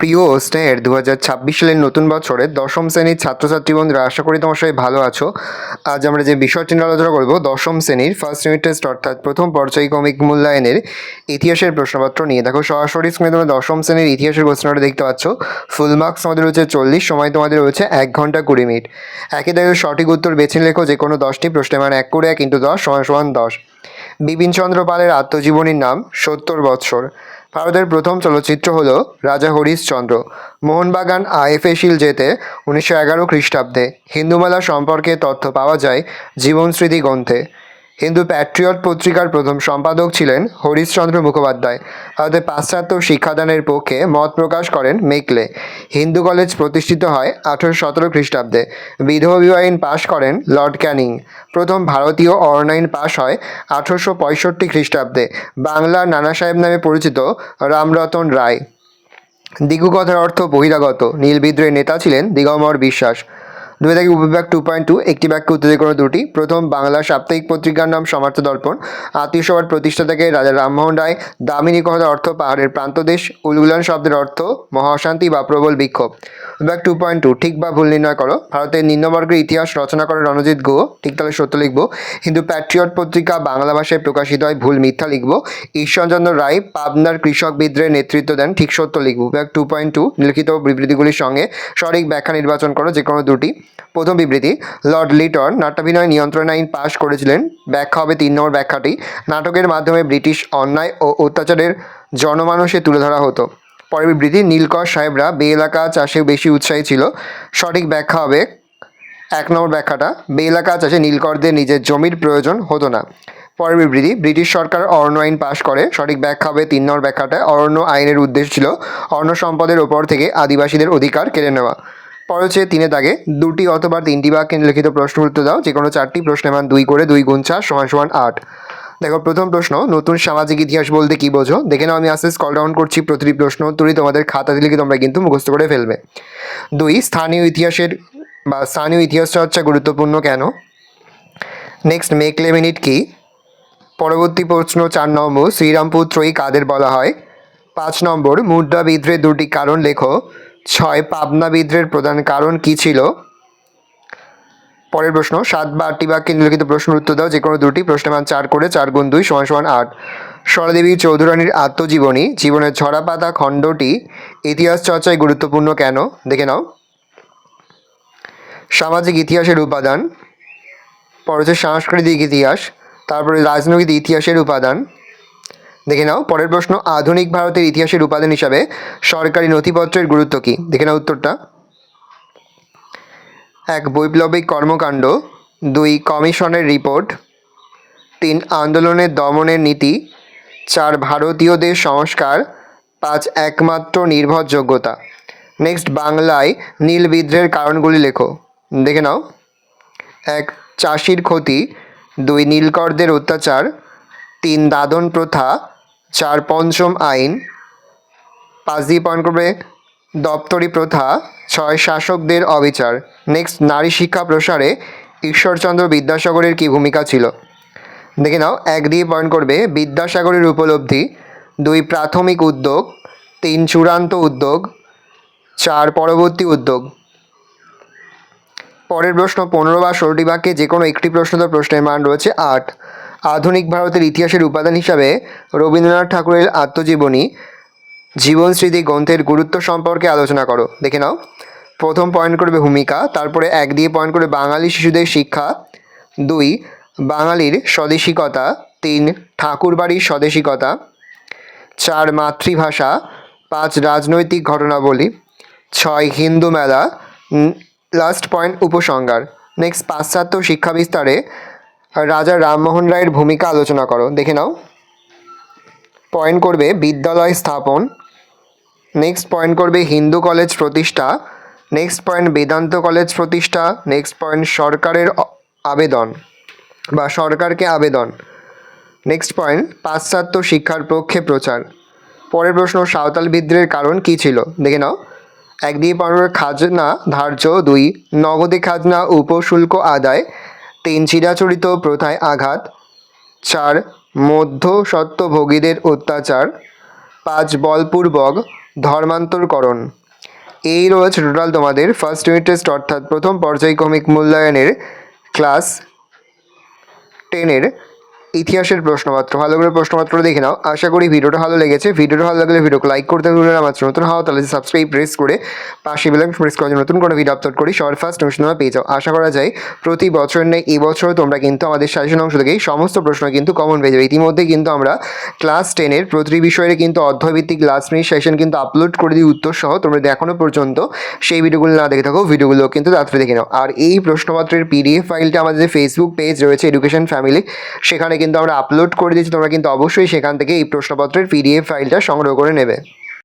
প্রিয় ও স্নেহের 2026 সালের নতুন বছরের দশম শ্রেণীর ছাত্রছাত্রী বন্ধুরা, আশা করি তোমার সবাই ভালো আছো। আজ আমরা যে বিষয়টি নিয়ে আলোচনা করবো দশম শ্রেণীর ফার্স্ট ইউনিট টেস্ট অর্থাৎ প্রথম পর্যায়ক্রমিক মূল্যায়নের ইতিহাসের প্রশ্নপত্র নিয়ে। দেখো সরাসরি স্ক্রিনে তোমরা দশম শ্রেণীর ইতিহাসের প্রশ্নটা দেখতে পাচ্ছ। ফুল মার্কস আমাদের রয়েছে 40, সময় তোমাদের রয়েছে 1 ঘন্টা 20 মিনিট। একই দাগে সঠিক উত্তর বেছে লেখো যে কোনো 10টি প্রশ্নের মান 1 করে 1 × 10 = 10। বিপিনচন্দ্র পালের আত্মজীবনীর নাম 70 বৎসর। ভারতের প্রথম চলচ্চিত্র হল রাজা হরিশচন্দ্র। মোহনবাগান আইএফএ শিল্ড জেতে 1911 খ্রিস্টাব্দে। হিন্দুমেলা সম্পর্কে তথ্য পাওয়া যায় জীবনস্মৃতি গ্রন্থে। হিন্দু প্যাট্রিয়ট পত্রিকার প্রথম সম্পাদক ছিলেন হরিশচন্দ্র মুখোপাধ্যায়। ভারতে পাশ্চাত্য শিক্ষাদানের পক্ষে মত প্রকাশ করেন মেকলে। হিন্দু কলেজ প্রতিষ্ঠিত হয় 1817 খ্রিস্টাব্দে। বিধবা বিবাহ আইন পাশ করেন লর্ড ক্যানিং। প্রথম ভারতীয় অরণ আইন পাশ হয় 1865 খ্রিস্টাব্দে। বাংলার নানা সাহেব নামে পরিচিত রামরতন রায়। দিগু কথার অর্থ বহিরাগত। নীল বিদ্রোহের নেতা ছিলেন দিগম্বর বিশ্বাস। 2 থেকে উপবিভাগ 2.2, একটি বাক্য উত্তর যে কোনো দুটি। প্রথম বাংলা সাপ্তাহিক পত্রিকার নাম সমার্থ দর্পণ। আত্মীয় সভার প্রতিষ্ঠা থেকে রাজা রামমোহন রায়। দামিনী কথার অর্থ পাহাড়ের প্রান্তদেশ। উলগুলান শব্দের অর্থ মহাশান্তি বা প্রবল বিক্ষোভ। বিভাগ 2.2, ঠিক বা ভুল নির্ণয় করো। ভারতের নিম্নবর্গের ইতিহাস রচনা করে রণজিৎ গুহ, ঠিক তাহলে সত্য লিখবো। হিন্দু প্যাট্রিয়ট পত্রিকা বাংলা ভাষায় প্রকাশিত হয়, ভুল মিথ্যা লিখবো। ঈশ্বরচন্দ্র রায় পাবনার কৃষক বিদ্রোহের নেতৃত্ব দেন, ঠিক সত্য লিখবো। বিভাগ 2.2, লিখিত বিবৃতিগুলির সঙ্গে সঠিক ব্যাখ্যা নির্বাচন করো যে কোনো দুটি। প্রথম বিবৃতি, লর্ড লিটন নাট্যাভিনয় নিয়ন্ত্রণ আইন পাশ করেছিলেন। ব্যাখ্যা হবে 3 নম্বর ব্যাখ্যাটি। নাটকের মাধ্যমে ব্রিটিশ অন্যায় ও অত্যাচারের জনমানসে তুলে ধরা হতো। পরের বিবৃতি, নীলকর সাহেবরা বে এলাকা চাষে বেশি উৎসাহী ছিল। সঠিক ব্যাখ্যা হবে 1 নম্বর ব্যাখ্যাটা। বে এলাকা চাষে নীলকরদের নিজের জমির প্রয়োজন হতো না। পরের বিবৃতি, ব্রিটিশ সরকার অরণ্য আইন পাশ করে। সঠিক ব্যাখ্যা হবে 3 নম্বর ব্যাখ্যাটা। অরণ্য আইনের উদ্দেশ্য ছিল অরণ্য সম্পদের ওপর থেকে আদিবাসীদের অধিকার কেড়ে নেওয়া। পরে হচ্ছে 3 দাগে 2টি অথবা 3টি বাক্যে লিখিত প্রশ্ন উত্তর দাও। যে কোনো 4টি প্রশ্নের মান 2 করে 2 × 4 = 8। দেখো প্রথম প্রশ্ন, নতুন সামাজিক ইতিহাস বলতে কি বোঝো? দেখে নাও, আমি আস্তে স্ক্রল ডাউন করছি। প্রতিটি প্রশ্ন উত্তরই তোমাদের খাতাতে লিখে তোমরা কিন্তু মুখস্থ করে ফেলবে। 2, স্থানীয় ইতিহাস চর্চা গুরুত্বপূর্ণ কেন? নেক্সট, মেকলে মিনিট কি? পরবর্তী প্রশ্ন 4 নম্বর, শ্রীরামপুর ত্রয়ী কাদের বলা হয়? 5 নম্বর, মুদ্রা বিদ্রোহের 2টি কারণ লেখো। 6, পাবনা বিদ্রোহের প্রধান কারণ কি ছিল? পরের প্রশ্ন, 7 বা 8টি বাক্যে নিম্নলিখিত প্রশ্নের উত্তর দাও। যে কোনো দুটি। প্রশ্নের মান 4 করে 4 × 2 = 8। সরলাদেবী চৌধুরানীর আত্মজীবনী জীবনের ঝরাপাতা খণ্ডটি ইতিহাস চর্চায় গুরুত্বপূর্ণ কেন? দেখে নাও। সামাজিক ইতিহাসের উপাদান, পরে হচ্ছে সাংস্কৃতিক ইতিহাস, তারপরে রাজনৈতিক ইতিহাসের উপাদান। দেখে নাও। পরের প্রশ্ন, আধুনিক ভারতের ইতিহাসের উপাদান হিসাবে সরকারি নথিপত্রের গুরুত্ব কী? দেখে নাও উত্তরটা। 1, বৈপ্লবিক কর্মকাণ্ড। 2, কমিশনের রিপোর্ট। 3, আন্দোলনের দমনের নীতি। 4, ভারতীয়দের সংস্কার। 5, একমাত্র নির্ভরযোগ্যতা। নেক্সট, বাংলায় নীল বিদ্রোহের কারণগুলি লেখো। দেখে নাও। 1, চাষির ক্ষতি। 2, নীলকরদের অত্যাচার। 3, দাদন প্রথা। 4, পঞ্চম আইন। 5 দিয়ে পয়েন্ট করবে দপ্তরি প্রথা। 6, শাসকদের অবিচার। নেক্সট, নারী শিক্ষা প্রসারে ঈশ্বরচন্দ্র বিদ্যাসাগরের কী ভূমিকা ছিল? দেখে নাও। 1 দিয়ে পয়েন্ট করবে বিদ্যাসাগরের উপলব্ধি। 2, প্রাথমিক উদ্যোগ। 3, চূড়ান্ত উদ্যোগ। 4, পরবর্তী উদ্যোগ। পরের প্রশ্ন, 15 বা 16টি বাক্যে যে কোনো একটি প্রশ্ন তো প্রশ্নের মান রয়েছে 8। আধুনিক ভারতের ইতিহাসের উপাদান হিসাবে রবীন্দ্রনাথ ঠাকুরের আত্মজীবনী জীবনস্মৃতি গ্রন্থের গুরুত্ব সম্পর্কে আলোচনা করো। দেখে নাও। প্রথম পয়েন্ট করবে ভূমিকা, তারপরে 1 দিয়ে পয়েন্ট করবে বাঙালি শিশুদের শিক্ষা। 2, বাঙালির স্বদেশিকতা। 3, ঠাকুরবাড়ির স্বদেশিকতা। 4, মাতৃভাষা। 5, রাজনৈতিক ঘটনাবলী। 6, হিন্দু মেলা। লাস্ট পয়েন্ট, উপসংহার। নেক্সট, পাশ্চাত্য শিক্ষা বিস্তারে রাজা রামমোহন রায়ের ভূমিকা আলোচনা করো। দেখে নাও। পয়েন্ট করবে বিদ্যালয় স্থাপন। নেক্সট পয়েন্ট করবে হিন্দু কলেজ প্রতিষ্ঠা। নেক্সট পয়েন্ট, বেদান্ত কলেজ প্রতিষ্ঠা। নেক্সট পয়েন্ট, সরকারের আবেদন বা সরকারকে আবেদন। নেক্সট পয়েন্ট, পাশ্চাত্য শিক্ষার পক্ষে প্রচার। পরের প্রশ্ন, সাঁওতাল বিদ্রোহের কারণ কী ছিল? দেখে নাও। 1 দিয়ে পয়েন্ট করবে খাজনা ধার্য। 2, নগদে খাজনা উপশুল্ক আদায়। 3, চিরাচরিত প্রথায় আঘাত। 4, মধ্যস্বত্বভোগীদের অত্যাচার। 5 বলপূর্বক ধর্মান্তরকরণ। এই রয়েছে টোটাল তোমাদের ফার্স্ট ইউনিট টেস্ট অর্থাৎ প্রথম পর্যায়ক্রমিক মূল্যায়নের ক্লাস 10-এর ইতিহাসের প্রশ্নপত্র। ভালো করে প্রশ্নপত্র দেখে নাও। আশা করি ভিডিওটা ভালো লেগেছে। ভিডিওটা ভালো লাগলে ভিডিওকে লাইক করতে ভুলবে না। আমার নতুন হওয়া তাহলে সাবস্ক্রাইব প্রেস করে পাশে বেল আইকন প্রেস করে নতুন কোনো ভিডিও আপলোড করি সবার ফার্স্ট নোটিফিকেশন তোমরা পেয়ে যাও। আশা করা যায় প্রতি বছর নেই এই বছর তোমরা কিন্তু আমাদের সাজেশন অংশ থেকেই সমস্ত প্রশ্ন কিন্তু কমন পেয়ে যাবে। ইতিমধ্যে কিন্তু আমরা ক্লাস 10-এর প্রতিটি বিষয়ের কিন্তু অধ্যায়ভিত্তিক লাস্ট মিনিট সেশন কিন্তু আপলোড করে দিই উত্তর সহ। তোমরা যদি এখনও পর্যন্ত সেই ভিডিওগুলো না দেখে থাকো ভিডিওগুলো কিন্তু তাড়াতাড়ি দেখে নাও। আর এই প্রশ্নপত্রের পিডিএফ ফাইলটা আমাদের যে ফেসবুক পেজ রয়েছে এডুকেশন ফ্যামিলি, সেখানে কিন্তু আমরা আপলোড করে দিয়েছি। তোমরা কিন্তু অবশ্যই সেখান থেকে এই প্রশ্নপত্রের পিডিএফ ফাইলটা সংগ্রহ করে নেবে।